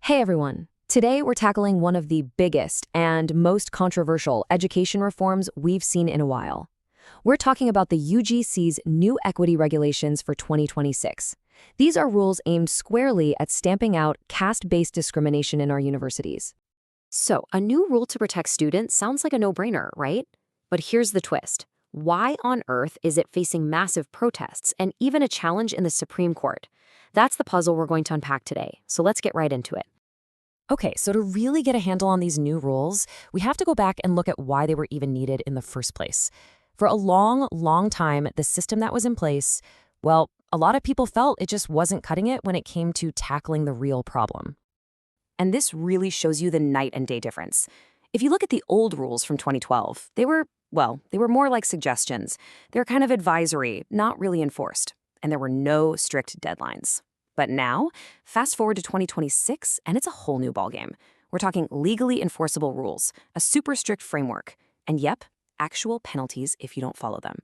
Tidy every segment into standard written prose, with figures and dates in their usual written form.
Hey everyone! Today we're tackling one of the biggest and most controversial education reforms we've seen in a while. We're talking about the UGC's new equity regulations for 2026. These are rules aimed squarely at stamping out caste-based discrimination in our universities. So, a new rule to protect students sounds like a no-brainer, right? But here's the twist. Why on earth is it facing massive protests and even a challenge in the Supreme Court? That's the puzzle we're going to unpack today, so let's get right into it. Okay, so to really get a handle on these new rules, we have to go back and look at why they were even needed in the first place. For a long time, the system that was in place, well, a lot of people felt it just wasn't cutting it when it came to tackling the real problem. And this really shows you the night and day difference. If you look at the old rules from 2012, they were more like suggestions. They were kind of advisory, not really enforced, and there were no strict deadlines. But now, fast forward to 2026, and it's a whole new ballgame. We're talking legally enforceable rules, a super strict framework, and yep, actual penalties if you don't follow them.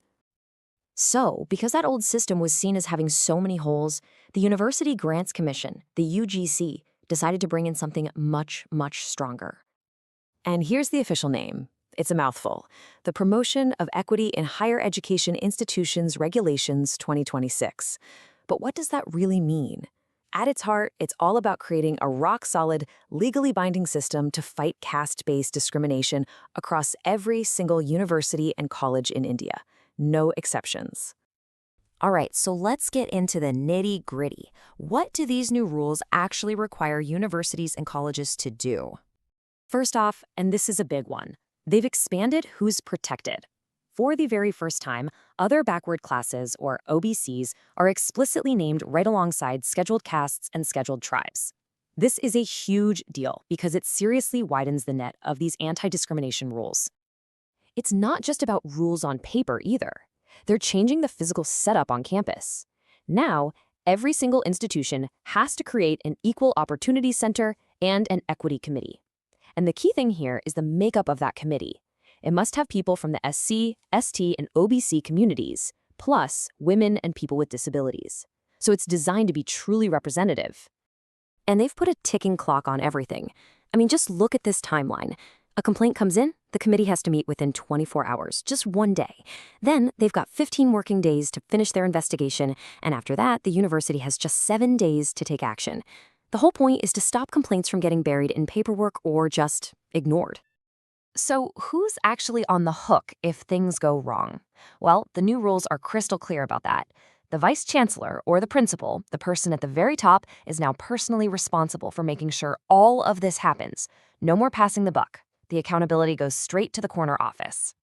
So, because that old system was seen as having so many holes, the University Grants Commission, the UGC, decided to bring in something much stronger. And here's the official name. It's a mouthful. The Promotion of Equity in Higher Education Institutions Regulations 2026. But what does that really mean? At its heart, it's all about creating a rock-solid, legally binding system to fight caste-based discrimination across every single university and college in India. No exceptions. All right, so let's get into the nitty-gritty. What do these new rules actually require universities and colleges to do? First off, and this is a big one, they've expanded who's protected. For the very first time, other backward classes, or OBCs, are explicitly named right alongside scheduled castes and scheduled tribes. This is a huge deal because it seriously widens the net of these anti-discrimination rules. It's not just about rules on paper either. They're changing the physical setup on campus. Now, every single institution has to create an equal opportunity center and an equity committee. And the key thing here is the makeup of that committee. It must have people from the SC, ST, and OBC communities, plus women and people with disabilities. So it's designed to be truly representative. And they've put a ticking clock on everything. I mean, just look at this timeline. A complaint comes in, the committee has to meet within 24 hours, just one day. Then they've got 15 working days to finish their investigation, and after that, the university has just 7 days to take action. The whole point is to stop complaints from getting buried in paperwork or just ignored. So who's actually on the hook if things go wrong? Well, the new rules are crystal clear about that. The vice chancellor or the principal, the person at the very top, is now personally responsible for making sure all of this happens. No more passing the buck. The accountability goes straight to the corner office.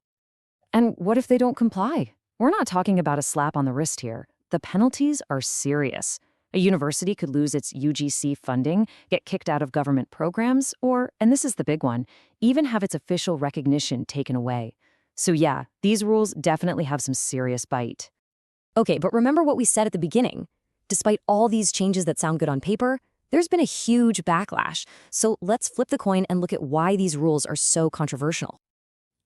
And what if they don't comply? We're not talking about a slap on the wrist here. The penalties are serious. A university could lose its UGC funding, get kicked out of government programs, or, and this is the big one, even have its official recognition taken away. So yeah, these rules definitely have some serious bite. Okay, but remember what we said at the beginning. Despite all these changes that sound good on paper, there's been a huge backlash. So let's flip the coin and look at why these rules are so controversial.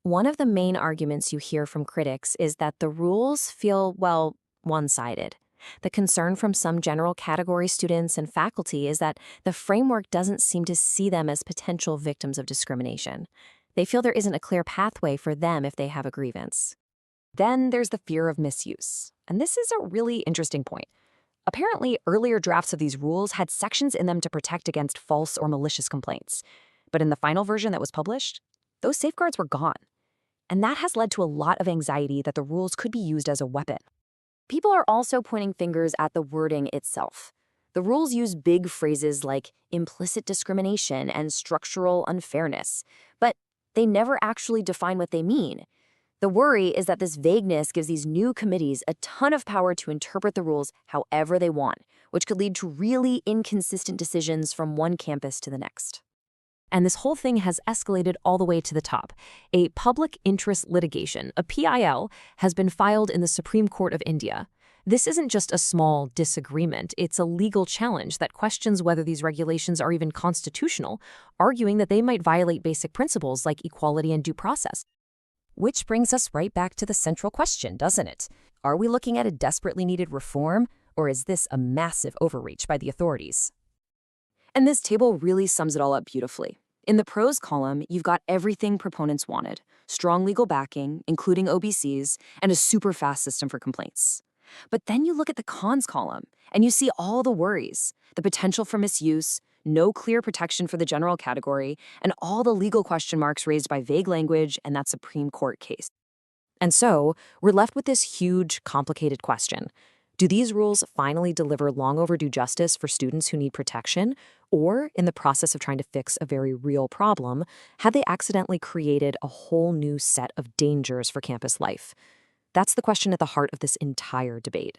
One of the main arguments you hear from critics is that the rules feel, well, one-sided. The concern from some general category students and faculty is that the framework doesn't seem to see them as potential victims of discrimination. They feel there isn't a clear pathway for them if they have a grievance. Then there's the fear of misuse. And this is a really interesting point. Apparently, earlier drafts of these rules had sections in them to protect against false or malicious complaints. But in the final version that was published, those safeguards were gone. And that has led to a lot of anxiety that the rules could be used as a weapon. People are also pointing fingers at the wording itself. The rules use big phrases like implicit discrimination and structural unfairness, but they never actually define what they mean. The worry is that this vagueness gives these new committees a ton of power to interpret the rules however they want, which could lead to really inconsistent decisions from one campus to the next. And this whole thing has escalated all the way to the top. A public interest litigation, a PIL, has been filed in the Supreme Court of India. This isn't just a small disagreement, it's a legal challenge that questions whether these regulations are even constitutional, arguing that they might violate basic principles like equality and due process. Which brings us right back to the central question, doesn't it? Are we looking at a desperately needed reform, or is this a massive overreach by the authorities? And this table really sums it all up beautifully. In the pros column, you've got everything proponents wanted: strong legal backing, including OBCs, and a super fast system for complaints. But then you look at the cons column, and you see all the worries: the potential for misuse, no clear protection for the general category, and all the legal question marks raised by vague language and that Supreme Court case. And so, we're left with this huge, complicated question. Do these rules finally deliver long overdue justice for students who need protection? Or, in the process of trying to fix a very real problem, have they accidentally created a whole new set of dangers for campus life? That's the question at the heart of this entire debate.